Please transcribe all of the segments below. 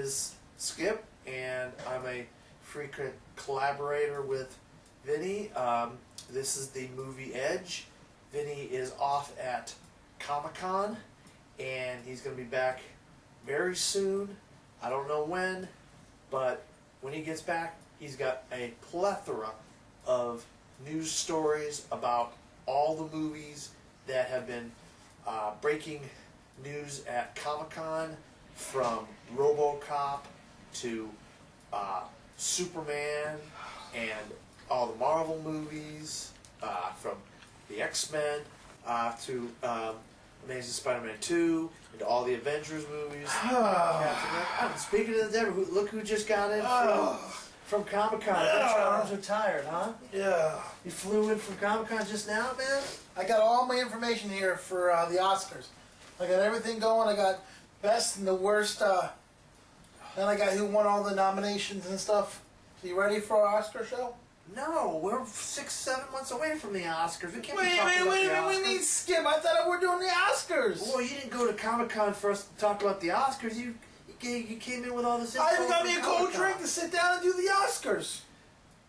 is Skip, and I'm a frequent collaborator with Vinny. This is the movie Edge. Vinny is off at Comic-Con, and he's going to be back very soon. I don't know when, but when he gets back, he's got a plethora of news stories about all the movies that have been breaking news at Comic-Con, from RoboCop to Superman and all the Marvel movies, from the X-Men to Amazing Spider-Man 2 and all the Avengers movies. Speaking of the devil, look who just got in from Comic-Con. I bet your arms are tired, huh? Yeah. You flew in from Comic-Con just now, man? I got all my information here for the Oscars. I got everything going. I got best and the worst. Then I got who won all the nominations and stuff. So you ready for our Oscar show? No, we're 6-7 months away from the Oscars. We can't Wait a minute, we need Skip. I thought we were doing the Oscars. Well, you didn't go to Comic-Con for us to talk about the Oscars. You came in with all this info. I even got me a cold drink to sit down and do the Oscars.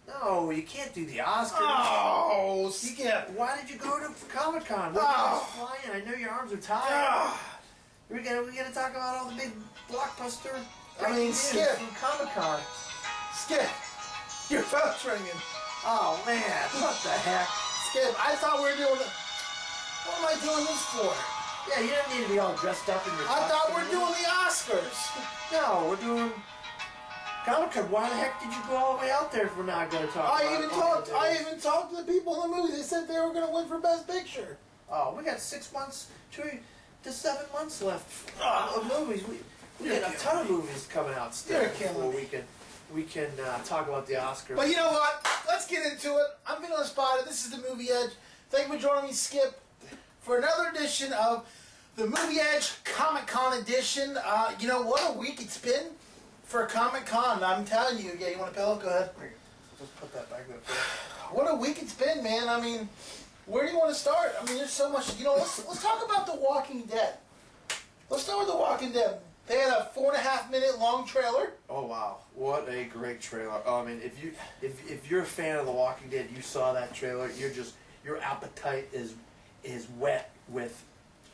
No, you can't do the Oscars. Oh, Skip. Why did you go to Comic-Con? What are you flying? I know your arms are tired. We're gonna talk about all the big blockbuster. Skip from Comic-Con. Skip, your phone's ringing. Oh man, what the heck? Skip, I thought we were doing it. What am I doing this for? Yeah, you don't need to be all dressed up in your. I thought we were doing the Oscars. No, we're doing Comic-Con. Why the heck did you go all the way out there if we're not going to talk? I even talked to the people in the movie. They said they were going to win for Best Picture. Oh, we got 6 months to 7 months left of movies. We got a ton of movies coming out still before we can talk about the Oscars. But you know what? Let's get into it. I'm feeling inspired. This is the Movie Edge. Thank you for joining me, Skip, for another edition of the Movie Edge Comic-Con edition. You know what a week it's been for Comic-Con. I'm telling you. Yeah, you want a pillow? Go ahead. Let's put that back there. What a week it's been, man. I mean, where do you want to start? I mean, there's so much. You know, let's talk about The Walking Dead. Let's start with The Walking Dead. They had a 4.5-minute long trailer. Oh wow, what a great trailer! I mean, if you're a fan of The Walking Dead, you saw that trailer. Your appetite is wet with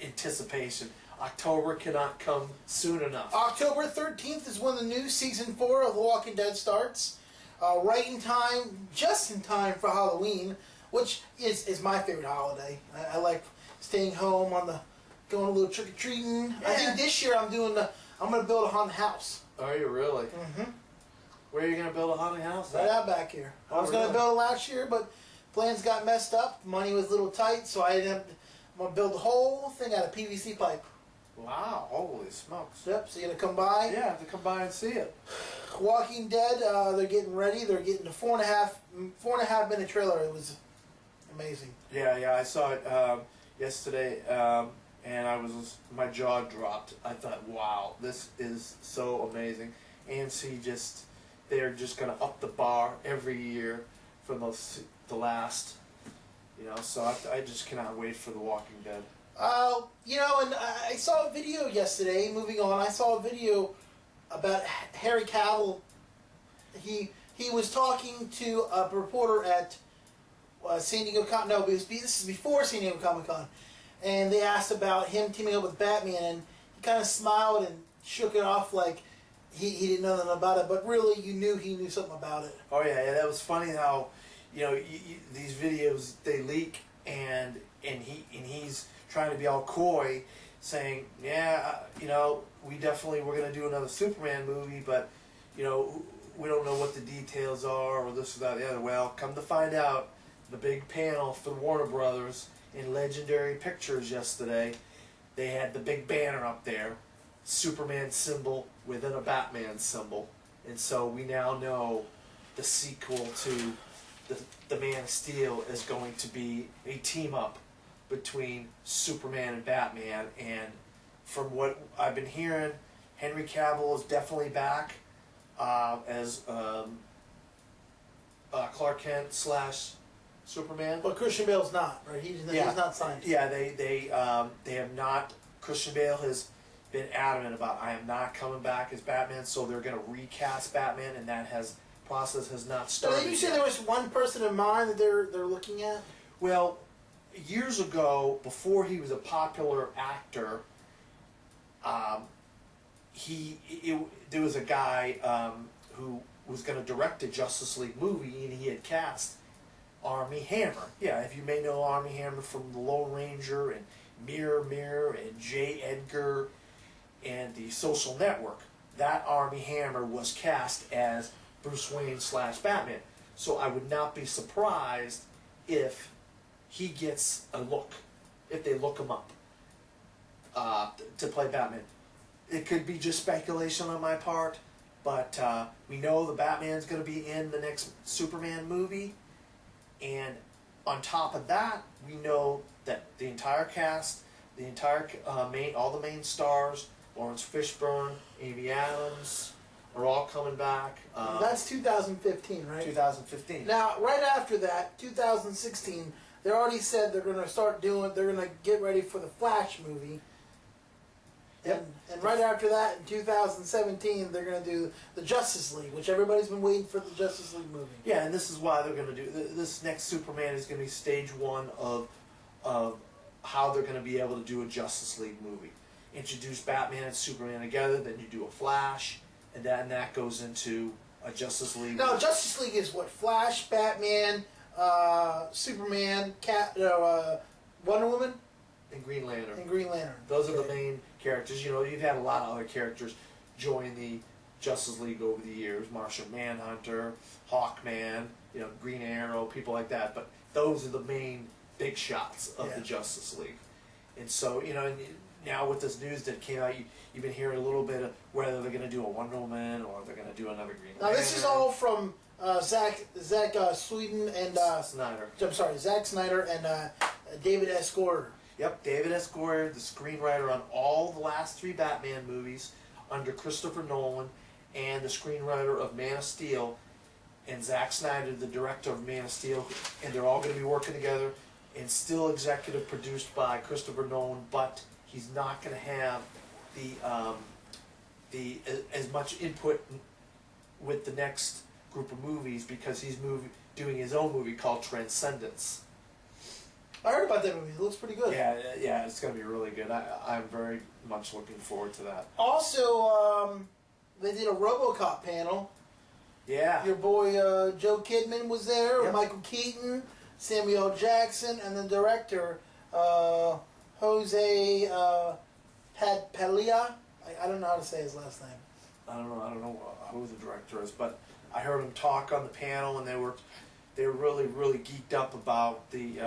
anticipation. October cannot come soon enough. October 13th is when the new season 4 of The Walking Dead starts. Right in time, just in time for Halloween, which is my favorite holiday. I like staying home going a little trick or treating. Yeah. I think this year I'm going to build a haunted house. Are you really? Mm-hmm. Where are you going to build a haunted house? Right out back here. I was going to build it last year, but plans got messed up. Money was a little tight, so I'm going to build the whole thing out of PVC pipe. Wow, holy smokes. Yep, so you're going to come by? Yeah, I have to come by and see it. Walking Dead, they're getting ready. They're getting the 4.5 minute trailer. It was amazing. Yeah, I saw it yesterday, and my jaw dropped. I thought, wow, this is so amazing. AMC they're just going to up the bar every year from the last, so I just cannot wait for The Walking Dead. And I saw a video yesterday, moving on, I saw a video about Harry Cavill. He was talking to a reporter at San Diego Comic-Con. No, this is before San Diego Comic-Con. And they asked about him teaming up with Batman, and he kind of smiled and shook it off like he didn't know nothing about it, but really you knew he knew something about it. Oh yeah, that was funny how, these videos, they leak, and he's trying to be all coy, saying, yeah, we're going to do another Superman movie, but, we don't know what the details are, or this or that or the other. Well, come to find out, the big panel for Warner Brothers in Legendary Pictures yesterday, they had the big banner up there, Superman symbol within a Batman symbol. And so we now know the sequel to the Man of Steel is going to be a team-up between Superman and Batman. And from what I've been hearing, Henry Cavill is definitely back as Clark Kent / Superman. But Christian Bale's not, right? He's not signed. Yeah, they have not. Christian Bale has been adamant about, I am not coming back as Batman, so they're going to recast Batman, and that process has not started. So did you say yet. there was one person in mind that they're looking at? Well, years ago, before he was a popular actor, there was a guy who was going to direct a Justice League movie, and he had cast Armie Hammer. Yeah, if you may know Armie Hammer from The Lone Ranger and Mirror Mirror and J. Edgar and The Social Network. That Armie Hammer was cast as Bruce Wayne / Batman. So I would not be surprised if he gets a look, if they look him up to play Batman. It could be just speculation on my part, but we know the Batman's going to be in the next Superman movie, and on top of that, we know that the entire cast, the entire all the main stars, Lawrence Fishburne, Amy Adams, are all coming back. That's 2015, right? 2015. Now, right after that, 2016, they already said they're going to get ready for the Flash movie. Yep. And right after that, in 2017, they're going to do the Justice League, which everybody's been waiting for the Justice League movie. Yeah, and this is why they're going to do this next Superman is going to be stage one of how they're going to be able to do a Justice League movie. Introduce Batman and Superman together, then you do a Flash, and that goes into a Justice League. No, Justice League is what? Flash, Batman, Superman, Wonder Woman, and Green Lantern. and Green Lantern. Those are the main characters. You know, you've had a lot of other characters join the Justice League over the years. Martian Manhunter, Hawkman, you know, Green Arrow, people like that. But those are the main big shots of the Justice League. And so, you know, now with this news that came out, you've been hearing a little bit of whether they're going to do a Wonder Woman or they're going to do another Green Lantern. Now this is all from Zack Sweden and Snyder. I'm sorry, Zack Snyder and David S. Goyer. Yep, David S. Goyer, the screenwriter on all the last 3 Batman movies under Christopher Nolan, and the screenwriter of Man of Steel, and Zack Snyder, the director of Man of Steel, and they're all going to be working together, and still executive produced by Christopher Nolan, but he's not going to have as much input with the next group of movies because he's doing his own movie called Transcendence. I heard about that movie. It looks pretty good. Yeah, it's going to be really good. I'm very much looking forward to that. Also, they did a RoboCop panel. Yeah. Your boy Joe Kidman was there, Yep. Michael Keaton, Samuel L. Jackson, and the director, Jose Padilla. I don't know how to say his last name. I don't know who the director is, but I heard him talk on the panel, and they were really, really geeked up about the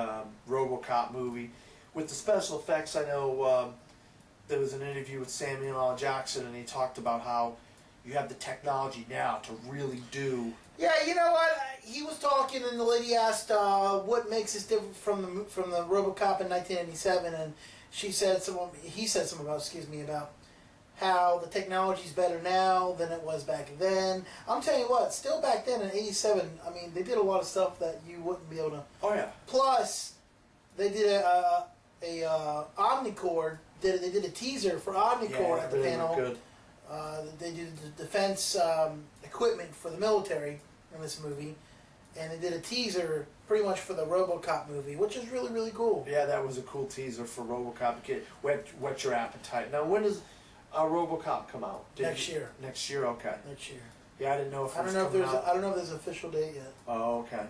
RoboCop movie. With the special effects, I know there was an interview with Samuel L. Jackson, and he talked about how you have the technology now to really do. Yeah, you know what? He was talking, and the lady asked what makes this different from the RoboCop in 1987, and he said something about how the technology's better now than it was back then. I'm telling you what, still back then in '87, I mean, they did a lot of stuff that you wouldn't be able to. Oh yeah. Plus, they did a Omnicord. They did a teaser for Omnicord at the panel. Good. They did the defense equipment for the military in this movie, and they did a teaser pretty much for the RoboCop movie, which is really, really cool. Yeah, that was a cool teaser for RoboCop. Whet your appetite. Now, when does RoboCop come out? Next year. Next year, okay. Next year. Yeah, I didn't know if it was I coming out. don't know if there's an official date yet. Oh, okay.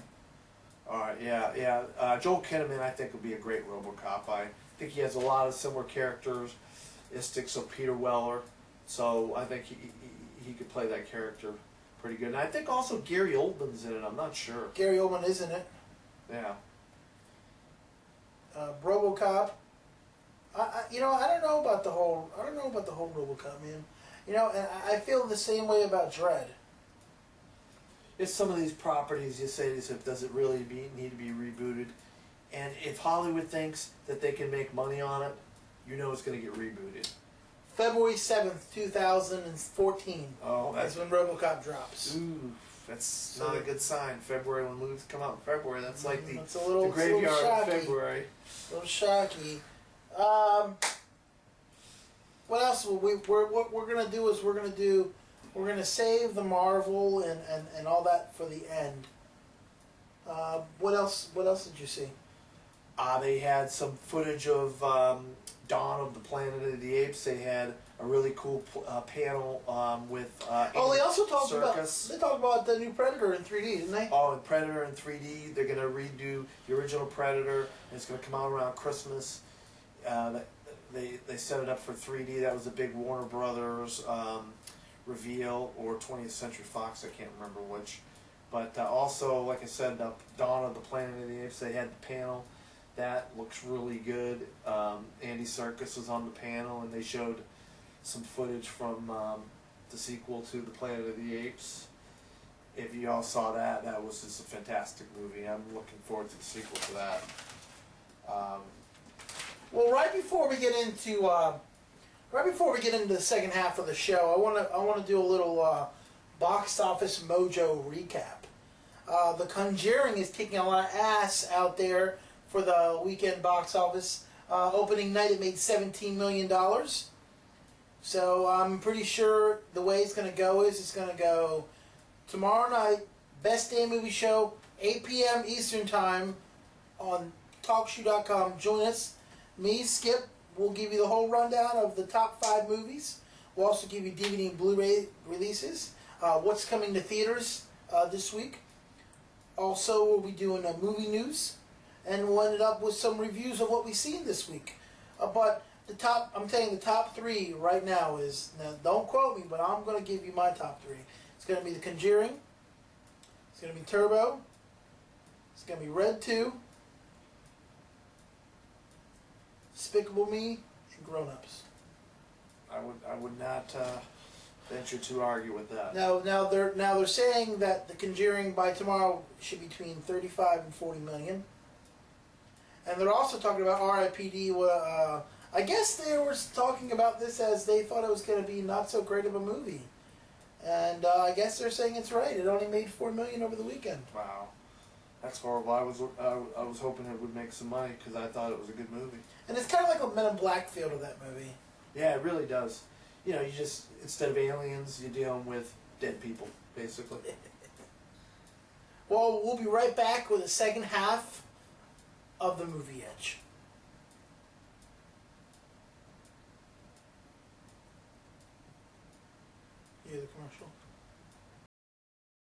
All right, yeah. Joel Kinnaman, I think, would be a great RoboCop. I think he has a lot of similar characteristics of Peter Weller, so I think he could play that character pretty good. And I think also Gary Oldman's in it. I'm not sure. Gary Oldman is in it. Yeah. RoboCop. I don't know about the whole RoboCop, man. You know, and I feel the same way about Dredd. It's some of these properties you say to yourself, does it really need to be rebooted? And if Hollywood thinks that they can make money on it, you know it's going to get rebooted. February 7th, 2014 that's when RoboCop drops. Ooh, that's not a good sign. February, when movies come out in February, that's like the graveyard of February. A little shocky. What else? What we're gonna do is we're gonna save the Marvel and all that for the end. What else? What else did you see? They had some footage of Dawn of the Planet of the Apes. They had a really cool panel with. They also talked Circus. about the new Predator in 3D, didn't they? Oh, and Predator in 3D. They're gonna redo the original Predator, and it's gonna come out around Christmas. They set it up for 3D. That was a big Warner Brothers reveal, or 20th Century Fox. I can't remember which. But also, like I said, Dawn of the Planet of the Apes. They had the panel. That looks really good. Andy Serkis was on the panel, and they showed some footage from the sequel to The Planet of the Apes. If you all saw that, that was just a fantastic movie. I'm looking forward to the sequel to that. Well, right before we get into the second half of the show, I want to do a little box office mojo recap. The Conjuring is kicking a lot of ass out there for the weekend box office. Opening night, it made $17 million. So I'm pretty sure the way it's going to go is it's going to go tomorrow night, Best Day Movie Show, 8 p.m. Eastern Time on TalkShoe.com. Join us. Me, Skip, will give you the whole rundown of the top 5 movies. We'll also give you DVD and Blu-ray releases. What's coming to theaters this week. Also, we'll be doing movie news. And we'll end up with some reviews of what we've seen this week. But I'm telling you, the top 3 right now is, now don't quote me, but I'm going to give you my top 3. It's going to be The Conjuring. It's going to be Turbo. It's going to be Red 2. Despicable Me, and Grown Ups. I would not venture to argue with that. Now they're saying that The Conjuring by tomorrow should be between 35 and 40 million. And they're also talking about R.I.P.D. I guess they were talking about this as they thought it was going to be not so great of a movie. And I guess they're saying it's right. It only made $4 million over the weekend. Wow, that's horrible. I was hoping it would make some money because I thought it was a good movie. And it's kind of like a Men in Black feel to that movie. Yeah, it really does. You know, you just, instead of aliens, you're dealing with dead people, basically. Well, we'll be right back with the second half of the Movie Edge. You hear the commercial?